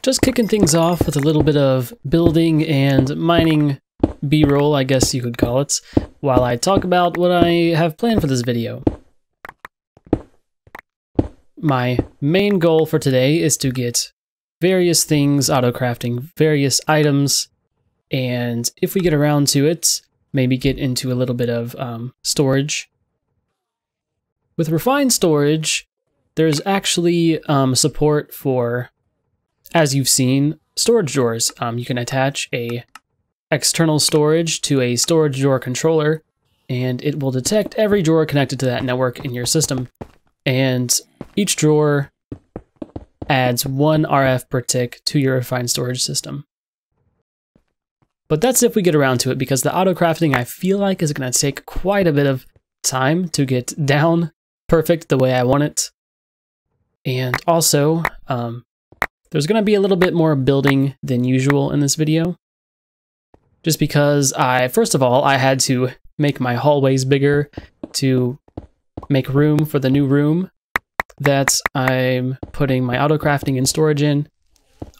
just kicking things off with a little bit of building and mining B-roll, I guess you could call it, while I talk about what I have planned for this video. My main goal for today is to get various things auto-crafting, various items, and if we get around to it, maybe get into a little bit of storage. With refined storage, there's actually support for, as you've seen, storage drawers. You can attach a external storage to a storage drawer controller, and it will detect every drawer connected to that network in your system. And each drawer adds 1 RF per tick to your refined storage system. But that's if we get around to it, because the auto-crafting I feel like is going to take quite a bit of time to get down perfect the way I want it. And also, there's going to be a little bit more building than usual in this video. Just because first of all, I had to make my hallways bigger to make room for the new room that I'm putting my auto-crafting and storage in.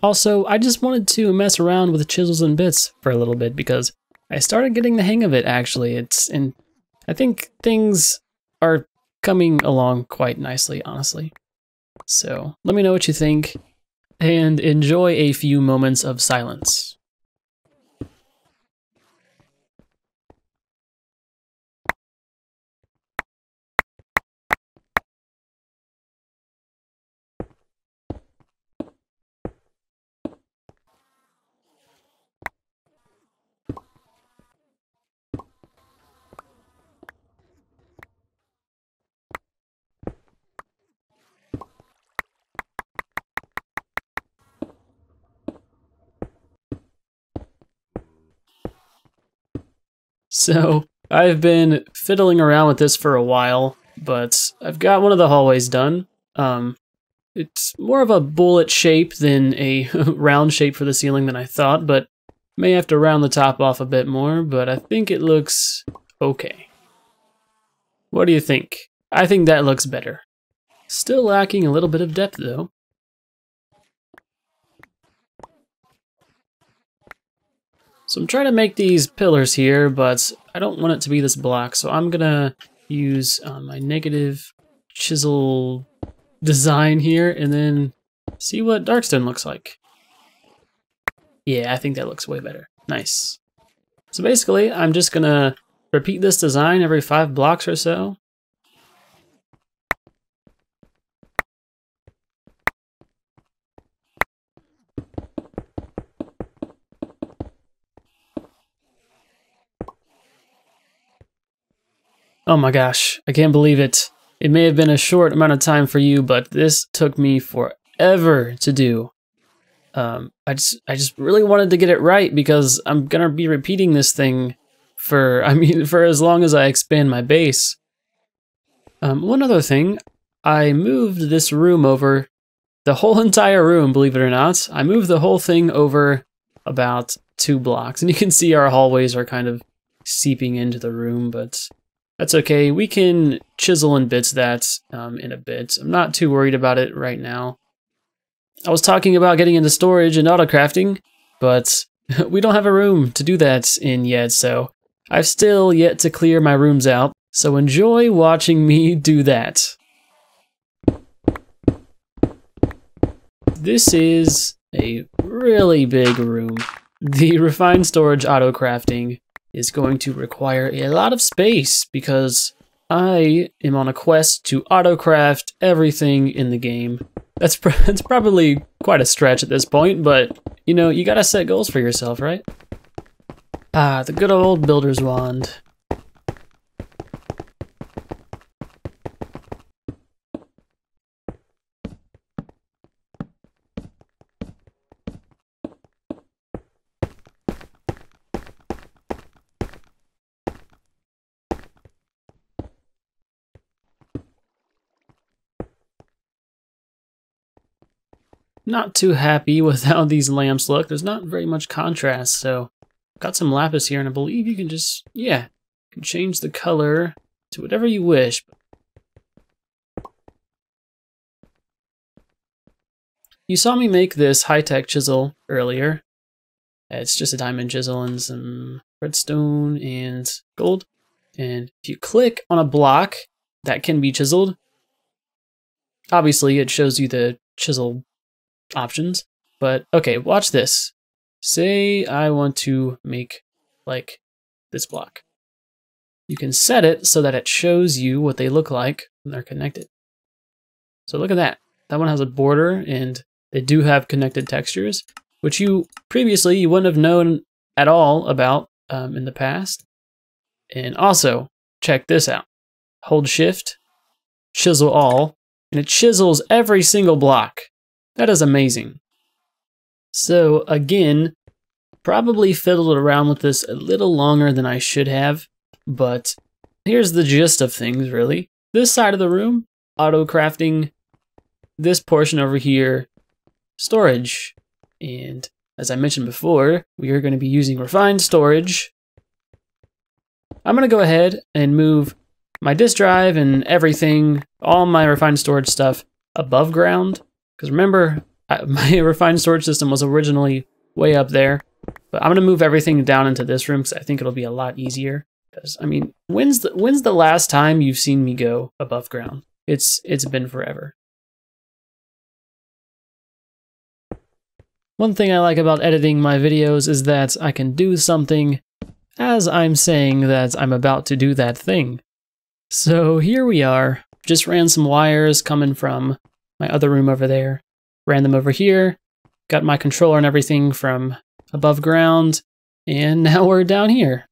Also, I just wanted to mess around with chisels and bits for a little bit because I started getting the hang of it, actually. And I think things are coming along quite nicely, honestly. So let me know what you think and enjoy a few moments of silence. So, I've been fiddling around with this for a while, but I've got one of the hallways done. It's more of a bullet shape than a round shape for the ceiling than I thought, but may have to round the top off a bit more, but I think it looks okay. What do you think? I think that looks better. Still lacking a little bit of depth though. So I'm trying to make these pillars here, but I don't want it to be this block, so I'm gonna use my negative chisel design here and then see what darkstone looks like. Yeah, I think that looks way better. Nice. So basically, I'm just gonna repeat this design every 5 blocks or so. Oh my gosh, I can't believe it. It may have been a short amount of time for you, but this took me forever to do. I just really wanted to get it right because I'm gonna be repeating this thing for as long as I expand my base. One other thing, I moved this room over, the whole entire room, believe it or not. I moved the whole thing over about 2 blocks, and you can see our hallways are kind of seeping into the room, but that's okay. We can chisel and bits that in a bit. I'm not too worried about it right now. I was talking about getting into storage and auto-crafting, but we don't have a room to do that in yet, so I've still yet to clear my rooms out. So enjoy watching me do that. This is a really big room. The refined storage auto-crafting is going to require a lot of space because I am on a quest to auto-craft everything in the game. That's probably quite a stretch at this point, but you know, you gotta set goals for yourself, right? Ah, the good old builder's wand. Not too happy with how these lamps look. There's not very much contrast, so got some lapis here, and I believe you can just, yeah, you can change the color to whatever you wish. you saw me make this high-tech chisel earlier. It's just a diamond chisel and some redstone and gold. And if you click on a block that can be chiseled, obviously it shows you the chisel options. But okay, watch this. Say I want to make like this block. You can set it so that it shows you what they look like when they're connected. So look at that. That one has a border and they do have connected textures, which you previously you wouldn't have known at all about in the past. And also, check this out. Hold shift, chisel all, and it chisels every single block. That is amazing. So again, probably fiddled around with this a little longer than I should have, but here's the gist of things really. This side of the room, Autocrafting. This portion over here, storage. And as I mentioned before, we are going to be using refined storage. I'm going to go ahead and move my disk drive and everything, all my refined storage stuff above ground. Because remember, my refined storage system was originally way up there. But I'm going to move everything down into this room because I think it'll be a lot easier. Because, I mean, when's the last time you've seen me go above ground? It's been forever. One thing I like about editing my videos is that I can do something as I'm saying that I'm about to do that thing. So here we are. Just ran some wires coming from my other room over there. Ran them over here. Got my controller and everything from above ground. And now we're down here.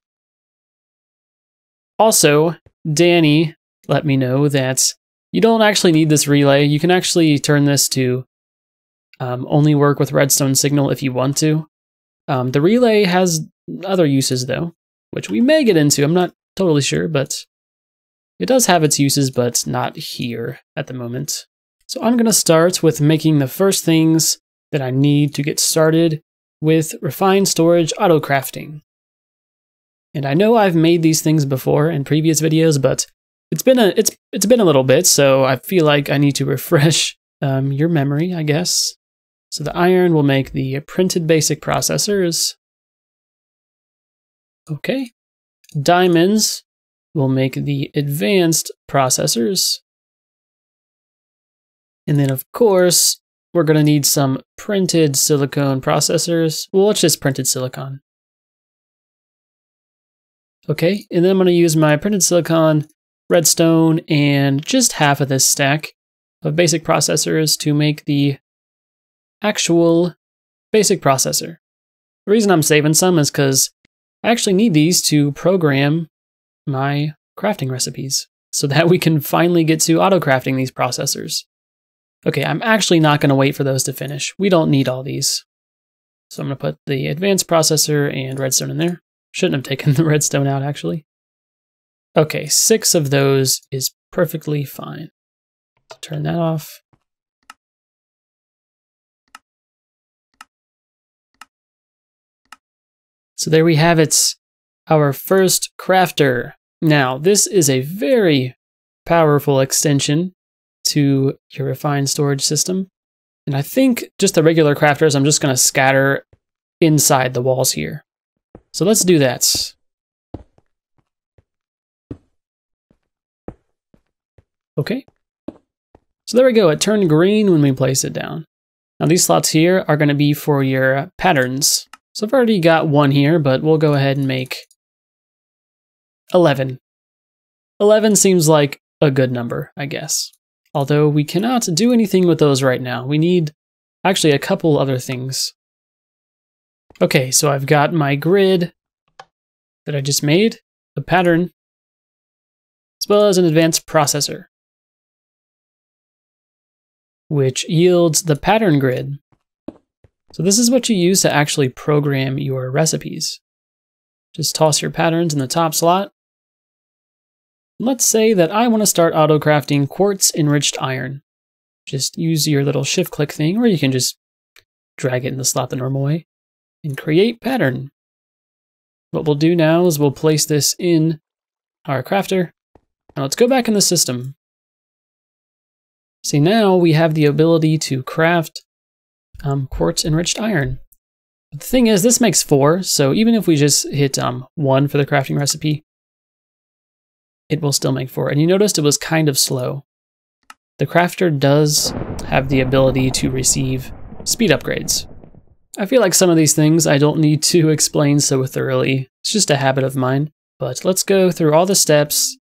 Also, Danny let me know that you don't actually need this relay. You can actually turn this to only work with redstone signal if you want to. The relay has other uses though, which we may get into. I'm not totally sure, but it does have its uses, but not here at the moment. So I'm going to start with making the first things that I need to get started with refined storage Autocrafting. And I know I've made these things before in previous videos, but it's been a little bit, so I feel like I need to refresh your memory, I guess. So the iron will make the printed basic processors. Okay. Diamonds will make the advanced processors. And then of course, we're going to need some printed silicone processors. Well, it's just printed silicon. Okay, and then I'm going to use my printed silicon, redstone, and just half of this stack of basic processors to make the actual basic processor. The reason I'm saving some is because I actually need these to program my crafting recipes so that we can finally get to auto-crafting these processors. Okay, I'm actually not going to wait for those to finish. We don't need all these. So I'm going to put the advanced processor and redstone in there. Shouldn't have taken the redstone out, actually. Okay, 6 of those is perfectly fine. Turn that off. So there we have it, our first crafter. Now, this is a very powerful extension to your refined storage system. And I think just the regular crafters, I'm just going to scatter inside the walls here. So let's do that. Okay. So there we go. It turned green when we place it down. Now these slots here are going to be for your patterns. So I've already got one here, but we'll go ahead and make 11. 11 seems like a good number, I guess. Although we cannot do anything with those right now. We need actually a couple other things. Okay, so I've got my grid that I just made, a pattern, as well as an advanced processor, which yields the pattern grid. So this is what you use to actually program your recipes. Just toss your patterns in the top slot. Let's say that I want to start auto-crafting quartz enriched iron. Just use your little shift click thing, or you can just drag it in the slot the normal way, and create pattern. What we'll do now is we'll place this in our crafter. Now let's go back in the system. See, now we have the ability to craft quartz enriched iron. But the thing is, this makes 4, so even if we just hit 1 for the crafting recipe, it will still make 4. And you noticed it was kind of slow. The crafter does have the ability to receive speed upgrades. I feel like some of these things I don't need to explain so thoroughly. It's just a habit of mine. But let's go through all the steps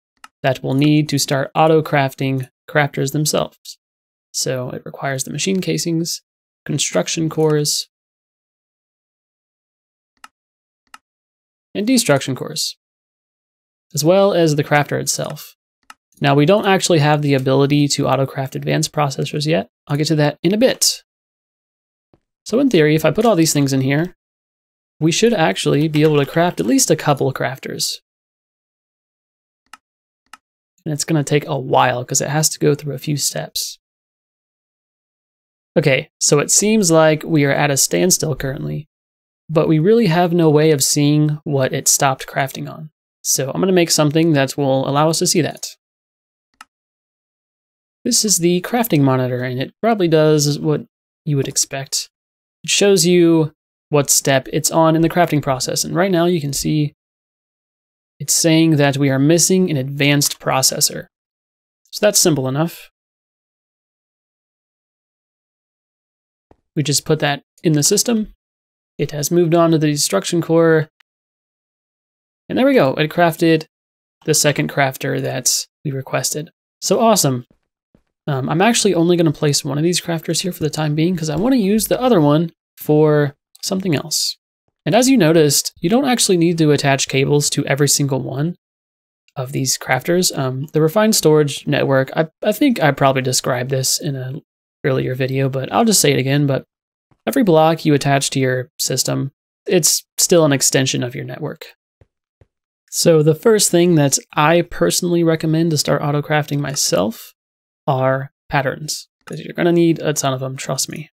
that we'll need to start auto-crafting crafters themselves. So it requires the machine casings, construction cores, and destruction cores, as well as the crafter itself. Now, we don't actually have the ability to auto-craft advanced processors yet. I'll get to that in a bit. So in theory, if I put all these things in here, we should actually be able to craft at least a couple of crafters. And it's going to take a while because it has to go through a few steps. Okay, so it seems like we are at a standstill currently, but we really have no way of seeing what it stopped crafting on. So I'm going to make something that will allow us to see that. This is the crafting monitor, and it probably does what you would expect. It shows you what step it's on in the crafting process, and right now you can see it's saying that we are missing an advanced processor. So that's simple enough. We just put that in the system. It has moved on to the destruction core. And there we go. It crafted the second crafter that we requested. So awesome. I'm actually only going to place one of these crafters here for the time being because I want to use the other one for something else. And as you noticed, you don't actually need to attach cables to every single one of these crafters. The refined storage network, I think I probably described this in an earlier video, but I'll just say it again. But every block you attach to your system, it's still an extension of your network. So the first thing that I personally recommend to start auto-crafting myself are patterns, because you're going to need a ton of them, trust me.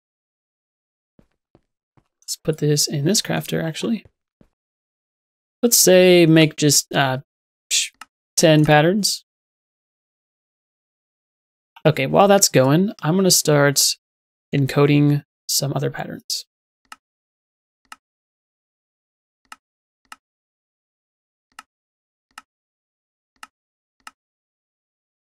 Let's put this in this crafter, actually. Let's say make just 10 patterns. Okay, while that's going, I'm going to start encoding some other patterns.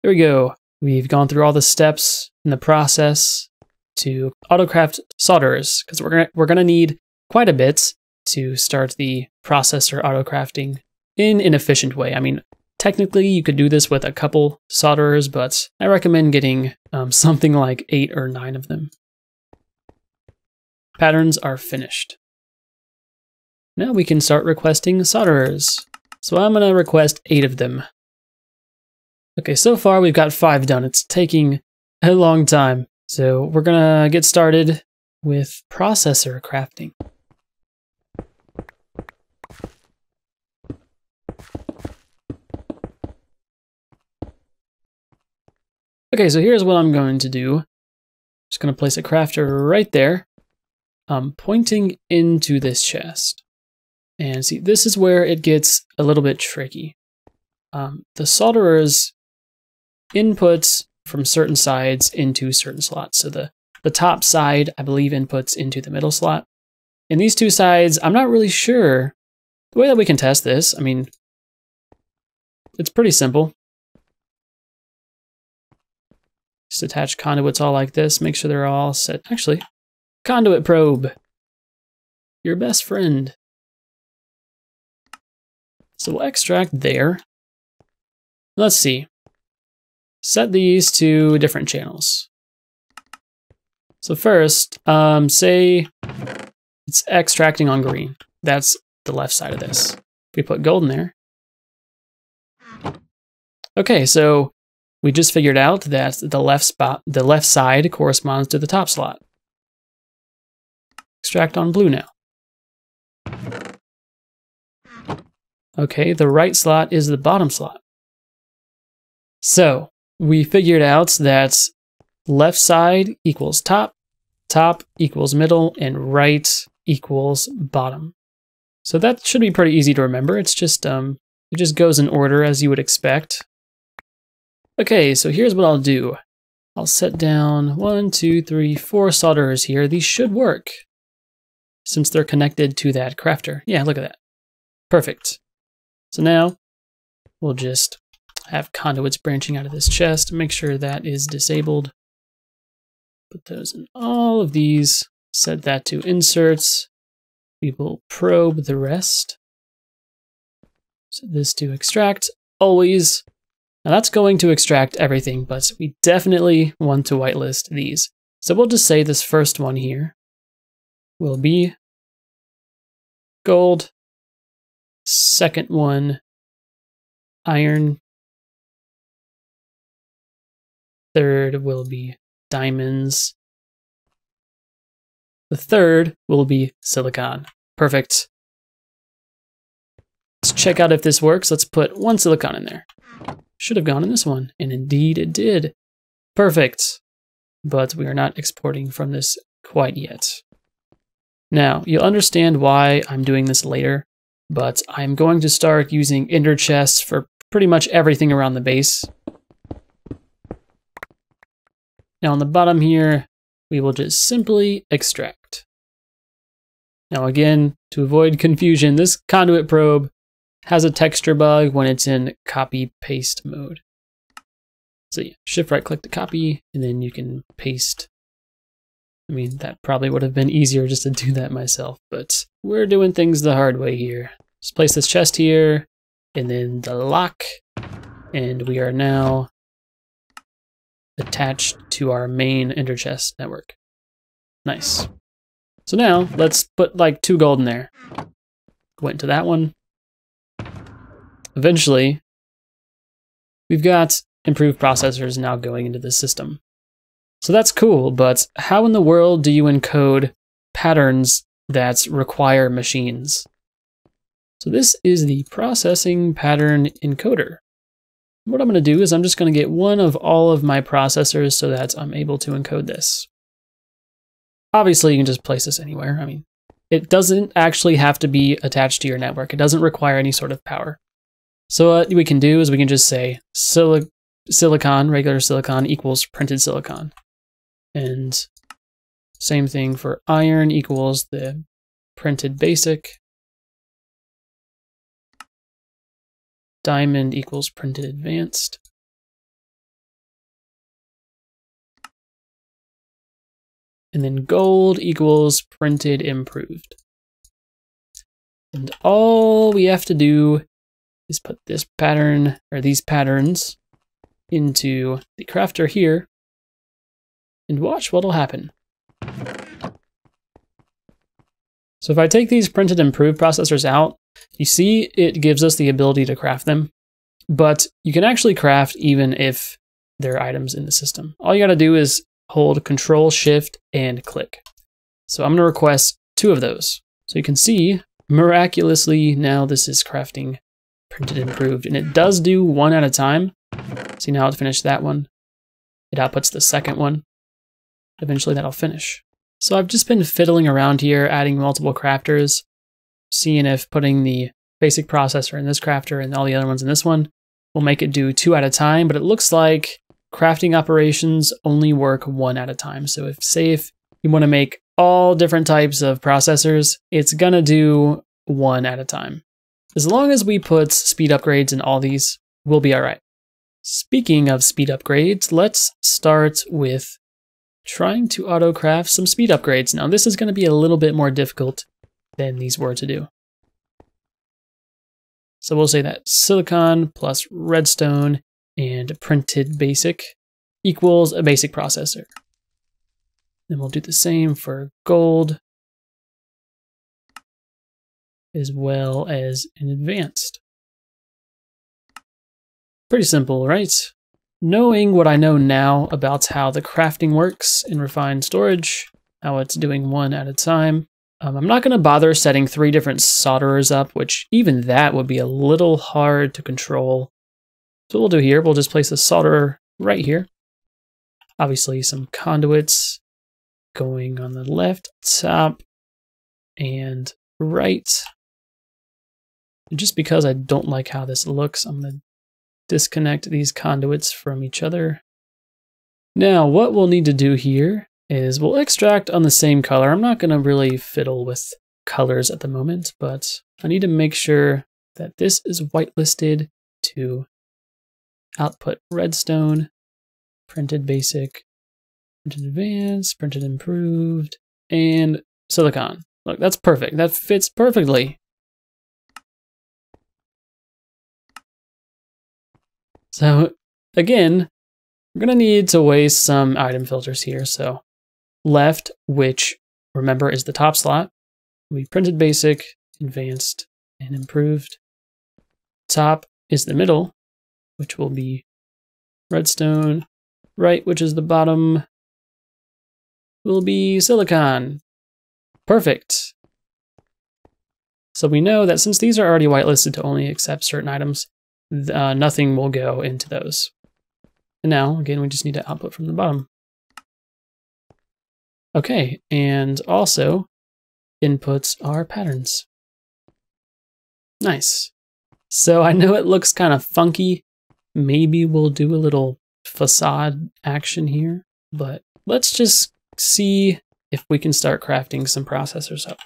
There we go. We've gone through all the steps in the process to autocraft solderers, because we're gonna need quite a bit to start the processor autocrafting in an efficient way. I mean, technically you could do this with a couple solderers, but I recommend getting something like 8 or 9 of them. Patterns are finished. Now we can start requesting solderers. So I'm gonna request 8 of them. Okay, so far we've got 5 done. It's taking a long time. So we're gonna get started with processor crafting. Okay, so here's what I'm going to do. Just gonna place a crafter right there, pointing into this chest. And see, this is where it gets a little bit tricky. The solderers inputs from certain sides into certain slots. So the top side, I believe, inputs into the middle slot. And these two sides, I'm not really sure the way that we can test this. I mean, it's pretty simple. Just attach conduits all like this, make sure they're all set. Actually, conduit probe, your best friend. So we'll extract there. Let's see. Set these to different channels. So first, say it's extracting on green. That's the left side of this. If we put gold in there. Okay, so we just figured out that the left side corresponds to the top slot. Extract on blue now. Okay, the right slot is the bottom slot. So we figured out that left side equals top, top equals middle, and right equals bottom. So that should be pretty easy to remember. It's just it just goes in order as you would expect. Okay, so here's what I'll do. I'll set down 1, 2, 3, 4 solderers here. These should work since they're connected to that crafter. Yeah, look at that. Perfect. So now we'll just have conduits branching out of this chest. Make sure that is disabled. Put those in all of these. Set that to inserts. We will probe the rest. Set this to extract. Always. Now that's going to extract everything, but we definitely want to whitelist these. So we'll just say this first one here will be gold. Second one, iron. Third will be diamonds. The third will be silicon. Perfect. Let's check out if this works. Let's put 1 silicon in there. Should have gone in this one, and indeed it did. Perfect. But we are not exporting from this quite yet. Now, you'll understand why I'm doing this later, but I'm going to start using ender chests for pretty much everything around the base. Now on the bottom here, we will just simply extract. Now again, to avoid confusion, this conduit probe has a texture bug when it's in copy-paste mode. So yeah, shift right click to copy, and then you can paste. I mean, that probably would have been easier just to do that myself, but we're doing things the hard way here. Just place this chest here, and then the lock, and we are now attached to our main ender chest network. Nice. So now let's put like 2 gold in there. Went to that one. Eventually, we've got improved processors now going into the system. So that's cool, but how in the world do you encode patterns that require machines? So this is the processing pattern encoder. What I'm going to do is I'm just going to get one of all of my processors so that I'm able to encode this. Obviously, you can just place this anywhere. I mean, it doesn't actually have to be attached to your network. It doesn't require any sort of power. So what we can do is we can just say silicon, regular silicon equals printed silicon. And same thing for iron equals the printed basic. Diamond equals printed advanced. And then gold equals printed improved. And all we have to do is put this pattern, or these patterns, into the crafter here, and watch what'll happen. So if I take these printed improved processors out, you see it gives us the ability to craft them, but you can actually craft even if there are items in the system. All you gotta do is hold Control, Shift, and click. So I'm gonna request 2 of those. So you can see, miraculously, now this is crafting printed improved, and it does do 1 at a time. See now it finished that one. It outputs the second one. Eventually that'll finish. So I've just been fiddling around here, adding multiple crafters, seeing if putting the basic processor in this crafter and all the other ones in this one will make it do 2 at a time, but it looks like crafting operations only work 1 at a time. So if you want to make all different types of processors, it's gonna do 1 at a time. As long as we put speed upgrades in all these, we'll be all right. Speaking of speed upgrades, let's start with trying to auto-craft some speed upgrades. Now this is going to be a little bit more difficult than these were to do. So we'll say that silicon plus redstone and printed basic equals a basic processor. Then we'll do the same for gold, as well as an advanced. Pretty simple, right? Knowing what I know now about how the crafting works in refined storage, how it's doing 1 at a time, I'm not going to bother setting 3 different solderers up, which even that would be a little hard to control. So what we'll do here, we'll just place a solderer right here. Obviously some conduits going on the left, top, and right. And just because I don't like how this looks, I'm going to disconnect these conduits from each other. Now, what we'll need to do here is we'll extract on the same color. I'm not going to really fiddle with colors at the moment, but I need to make sure that this is whitelisted to output redstone, printed basic, printed advanced, printed improved, and silicon. Look, that's perfect. That fits perfectly. So again, we're going to need to waste some item filters here. So left, which remember is the top slot, we printed basic, advanced, and improved. Top is the middle, which will be redstone. Right, which is the bottom, will be silicon. Perfect. So we know that since these are already whitelisted to only accept certain items, nothing will go into those. And now, again, we just need to output from the bottom. Okay, and also inputs are patterns. Nice. So I know it looks kind of funky. Maybe we'll do a little facade action here, but let's just see if we can start crafting some processors up.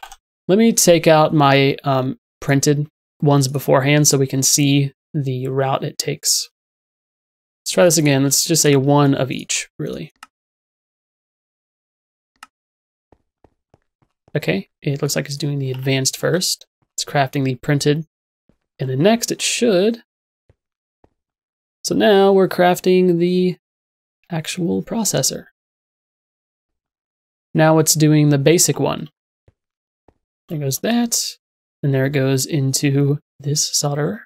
Let me take out my printed ones beforehand so we can see the route it takes. Let's try this again. Let's just say one of each, really. Okay, it looks like it's doing the advanced first. It's crafting the printed, and then next it should. So now we're crafting the actual processor. Now it's doing the basic one. There goes that, and there it goes into this solderer.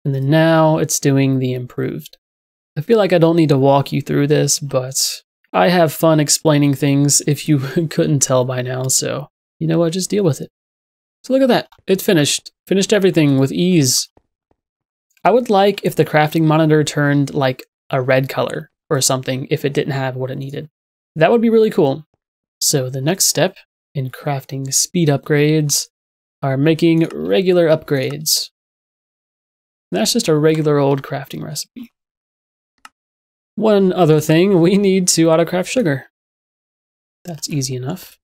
And then now it's doing the improved. I feel like I don't need to walk you through this, but I have fun explaining things if you couldn't tell by now, so you know what, just deal with it. So look at that, it finished. Finished everything with ease. I would like if the crafting monitor turned like a red color or something if it didn't have what it needed. That would be really cool. So the next step in crafting speed upgrades are making regular upgrades. That's just a regular old crafting recipe. One other thing, we need to autocraft sugar. That's easy enough.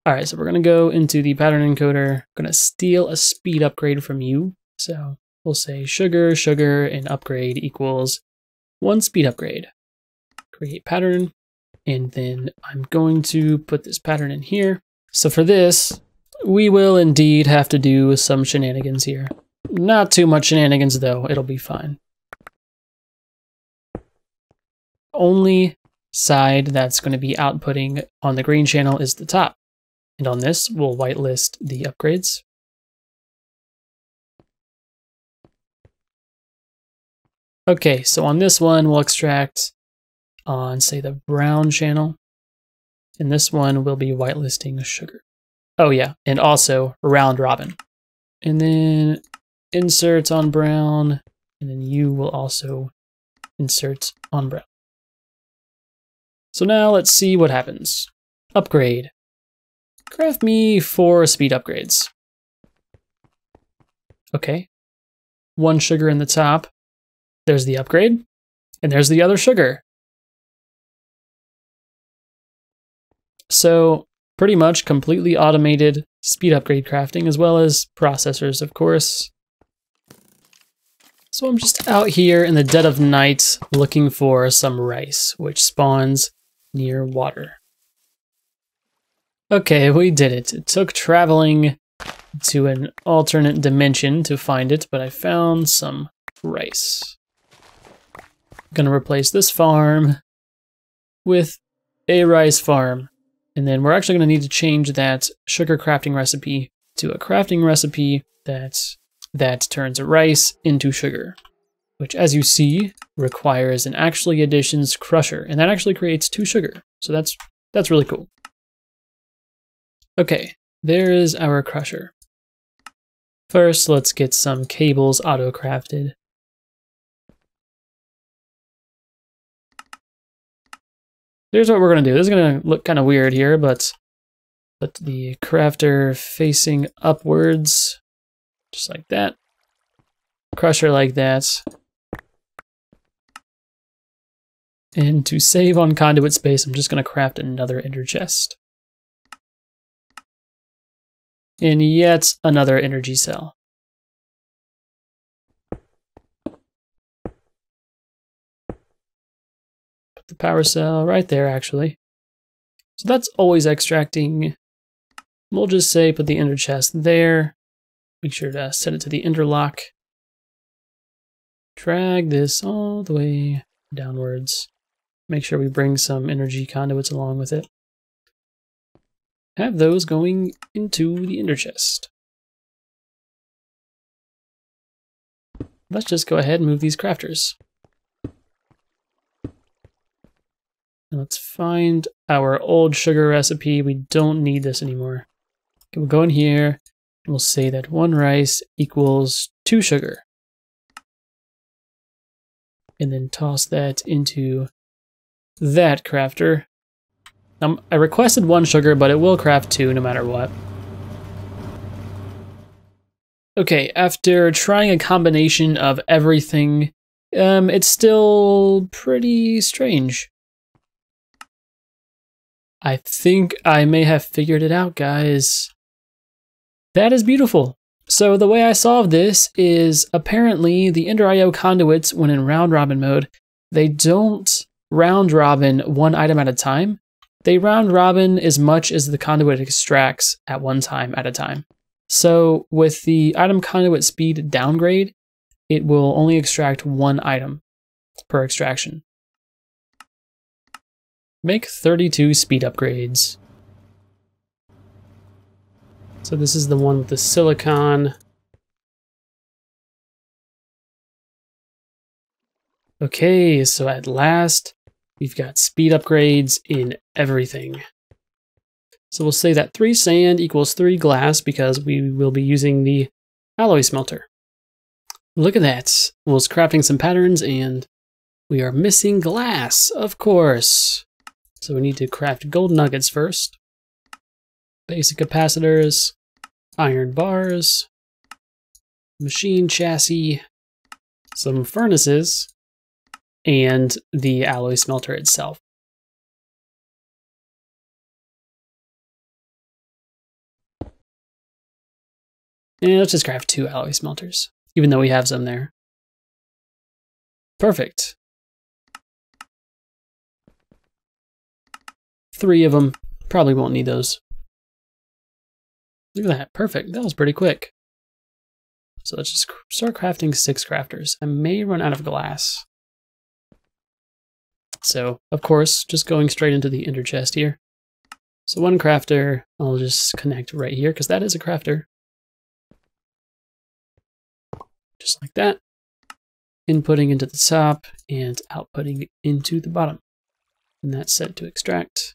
All right, so we're gonna go into the pattern encoder. I'm gonna steal a speed upgrade from you. So we'll say sugar, sugar, and upgrade equals 1 speed upgrade. Create pattern, and then I'm going to put this pattern in here. So for this, we will indeed have to do some shenanigans here. Not too much shenanigans though, it'll be fine. Only side that's going to be outputting on the green channel is the top. And on this, we'll whitelist the upgrades. Okay, so on this one, we'll extract on, say, the brown channel. And this one will be whitelisting sugar. Oh yeah, and also round robin. And then insert on brown, and then you will also insert on brown. So now let's see what happens. Upgrade. Craft me 4 speed upgrades. Okay. 1 sugar in the top. There's the upgrade. And there's the other sugar. So pretty much completely automated speed upgrade crafting, as well as processors, of course. So I'm just out here in the dead of night looking for some rice, which spawns near water. Okay, we did it. It took traveling to an alternate dimension to find it, but I found some rice. I'm gonna replace this farm with a rice farm. And then we're actually gonna need to change that sugar crafting recipe to a crafting recipe that turns rice into sugar, which, as you see, requires an actually additions crusher, and that actually creates 2 sugar. So that's really cool. Okay, there is our crusher. First, let's get some cables auto-crafted. Here's what we're gonna do. This is gonna look kind of weird here, but put the crafter facing upwards, just like that. Crusher like that. And to save on conduit space, I'm just going to craft another ender chest. And yet another energy cell. Put the power cell right there, actually. So that's always extracting. We'll just say put the ender chest there. Make sure to set it to the interlock. Drag this all the way downwards. Make sure we bring some energy conduits along with it. Have those going into the ender chest. Let's just go ahead and move these crafters. And let's find our old sugar recipe. We don't need this anymore. Okay, we'll go in here and we'll say that 1 rice equals 2 sugar. And then toss that into that crafter. I requested 1 sugar, but it will craft 2 no matter what. Okay, after trying a combination of everything, it's still pretty strange. I think I may have figured it out, guys. That is beautiful. So the way I solved this is apparently the Ender IO conduits, when in round robin mode, they don't round robin one item at a time. They round robin as much as the conduit extracts at one time at a time. So with the item conduit speed downgrade, it will only extract 1 item per extraction. Make 32 speed upgrades. So this is the one with the silicon. Okay, so at last, we've got speed upgrades in everything. So we'll say that 3 sand equals 3 glass because we will be using the alloy smelter. Look at that. We're crafting some patterns and we are missing glass, of course. So we need to craft gold nuggets first. Basic capacitors, iron bars, machine chassis, some furnaces, and the alloy smelter itself. And let's just craft 2 alloy smelters, even though we have some there. Perfect. 3 of them. Probably won't need those. Look at that. Perfect. That was pretty quick. So let's just start crafting 6 crafters. I may run out of glass. So, of course, just going straight into the ender chest here. So 1 crafter, I'll just connect right here, because that is a crafter. Just like that. Inputting into the top and outputting into the bottom. And that's set to extract.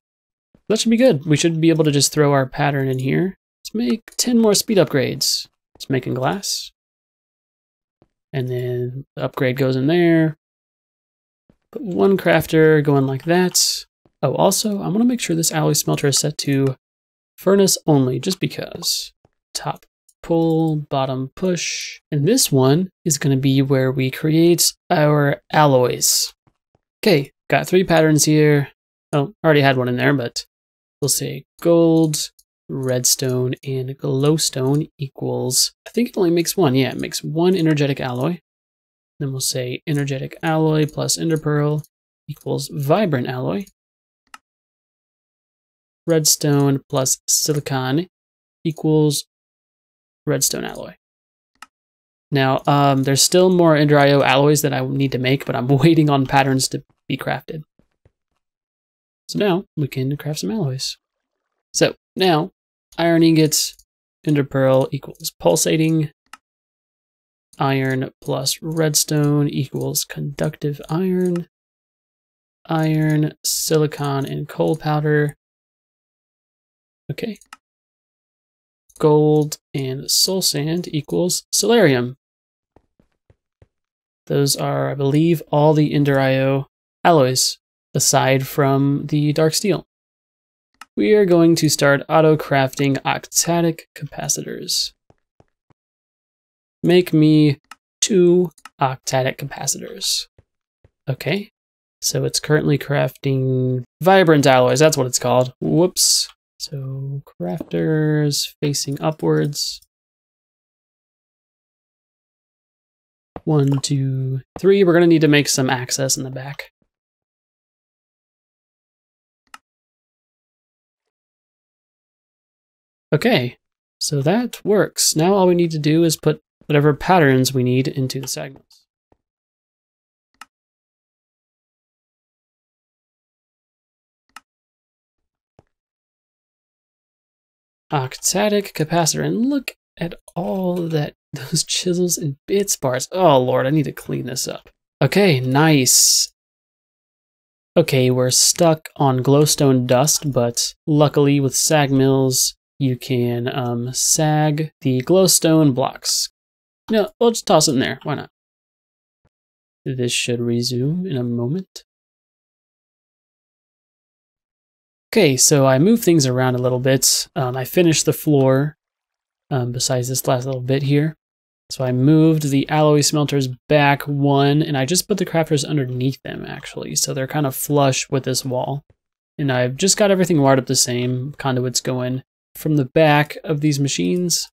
That should be good. We should be able to just throw our pattern in here. Let's make 10 more speed upgrades. It's making glass. And then the upgrade goes in there. Put 1 crafter going like that. Oh, also, I want to make sure this alloy smelter is set to furnace only, just because. Top pull, bottom push. And this one is going to be where we create our alloys. Okay, got 3 patterns here. Oh, already had one in there, but we'll say gold, redstone, and glowstone equals, I think it only makes 1. Yeah, it makes 1 energetic alloy. Then we'll say energetic alloy plus ender pearl equals vibrant alloy. Redstone plus silicon equals redstone alloy. Now, there's still more Ender IO alloys that I need to make, but I'm waiting on patterns to be crafted. So now we can craft some alloys. So now, iron ingots, ender pearl equals pulsating. Iron plus redstone equals conductive iron. Iron, silicon, and coal powder. Okay. Gold and soul sand equals solarium. Those are, I believe, all the Ender IO alloys, aside from the dark steel. We are going to start auto-crafting octadic capacitors. Make me 2 octadic capacitors. Okay, So it's currently crafting vibrant alloys. That's what it's called. Whoops. So crafters facing upwards. 1, 2, 3. We're going to need to make some access in the back. Okay, so that works. Now all we need to do is put whatever patterns we need into the segments. Octatic capacitor, and look at all that, those chisels and bits bars. Oh Lord, I need to clean this up. Okay, nice. Okay, we're stuck on glowstone dust, but luckily with sag mills, you can sag the glowstone blocks. No, we'll just toss it in there. Why not? This should resume in a moment. Okay, so I moved things around a little bit. I finished the floor besides this last little bit here. So I moved the alloy smelters back 1, and I just put the crafters underneath them, actually. So they're kind of flush with this wall. And I've just got everything wired up the same. Conduits going from the back of these machines.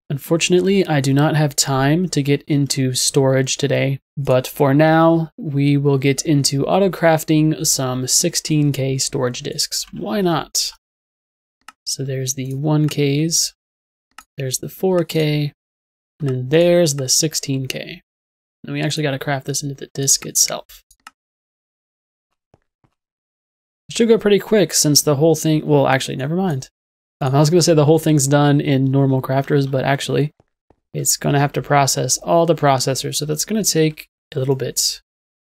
Unfortunately, I do not have time to get into storage today, but for now, we will get into auto-crafting some 16K storage disks. Why not? So there's the 1Ks, there's the 4K, and then there's the 16K. And we actually got to craft this into the disk itself. It should go pretty quick since the whole thing, well, actually, never mind. I was going to say the whole thing's done in normal crafters, but actually it's going to have to process all the processors. So that's going to take a little bit.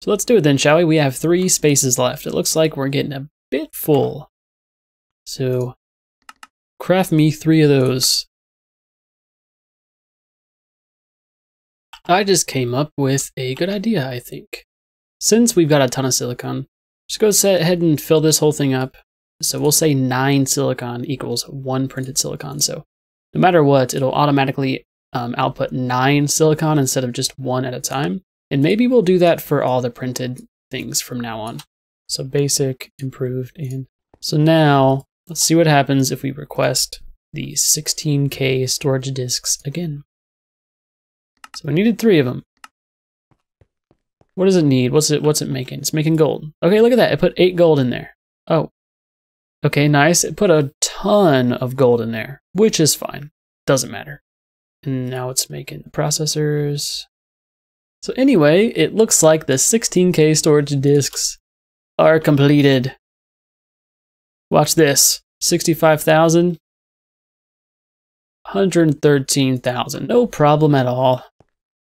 So let's do it then, shall we? We have 3 spaces left. It looks like we're getting a bit full. So craft me 3 of those. I just came up with a good idea, I think. Since we've got a ton of silicon, just go ahead and fill this whole thing up. So we'll say 9 silicon equals 1 printed silicon. So no matter what, it'll automatically output 9 silicon instead of just 1 at a time. And maybe we'll do that for all the printed things from now on. So basic, improved, and so now let's see what happens if we request the 16K storage disks again. So we needed 3 of them. What does it need? What's it making? It's making gold. Okay, look at that. It put 8 gold in there. Oh. Okay, nice. It put a ton of gold in there, which is fine. Doesn't matter. And now it's making processors. So anyway, it looks like the 16K storage disks are completed. Watch this. 65,000. 113,000. No problem at all.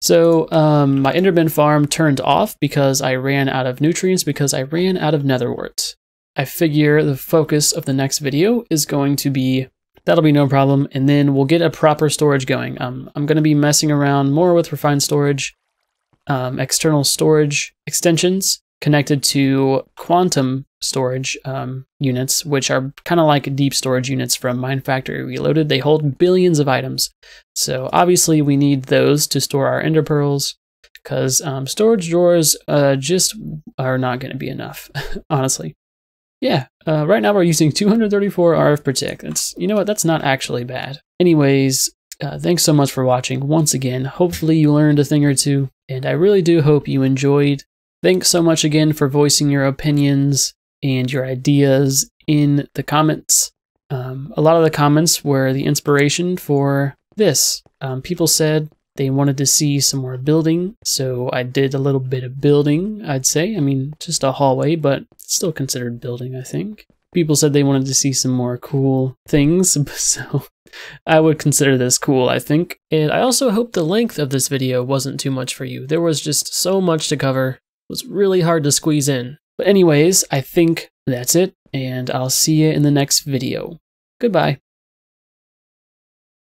So my Enderman farm turned off because I ran out of nutrients, because I ran out of netherwort. I figure the focus of the next video is going to be, that'll be no problem, and then we'll get a proper storage going. I'm going to be messing around more with refined storage, external storage extensions connected to quantum storage units, which are kind of like deep storage units from Mine Factory Reloaded. They hold billions of items. So obviously we need those to store our ender pearls, because storage drawers just are not going to be enough, honestly. Yeah, right now we're using 234 RF per tick. That's, you know what, that's not actually bad. Anyways, thanks so much for watching once again. Hopefully you learned a thing or two, and I really do hope you enjoyed. Thanks so much again for voicing your opinions and your ideas in the comments. A lot of the comments were the inspiration for this. People said they wanted to see some more building, so I did a little bit of building, I'd say. I mean, just a hallway, but still considered building, I think. People said they wanted to see some more cool things, so I would consider this cool, I think. And I also hope the length of this video wasn't too much for you. There was just so much to cover. It was really hard to squeeze in. But anyways, I think that's it, and I'll see you in the next video. Goodbye.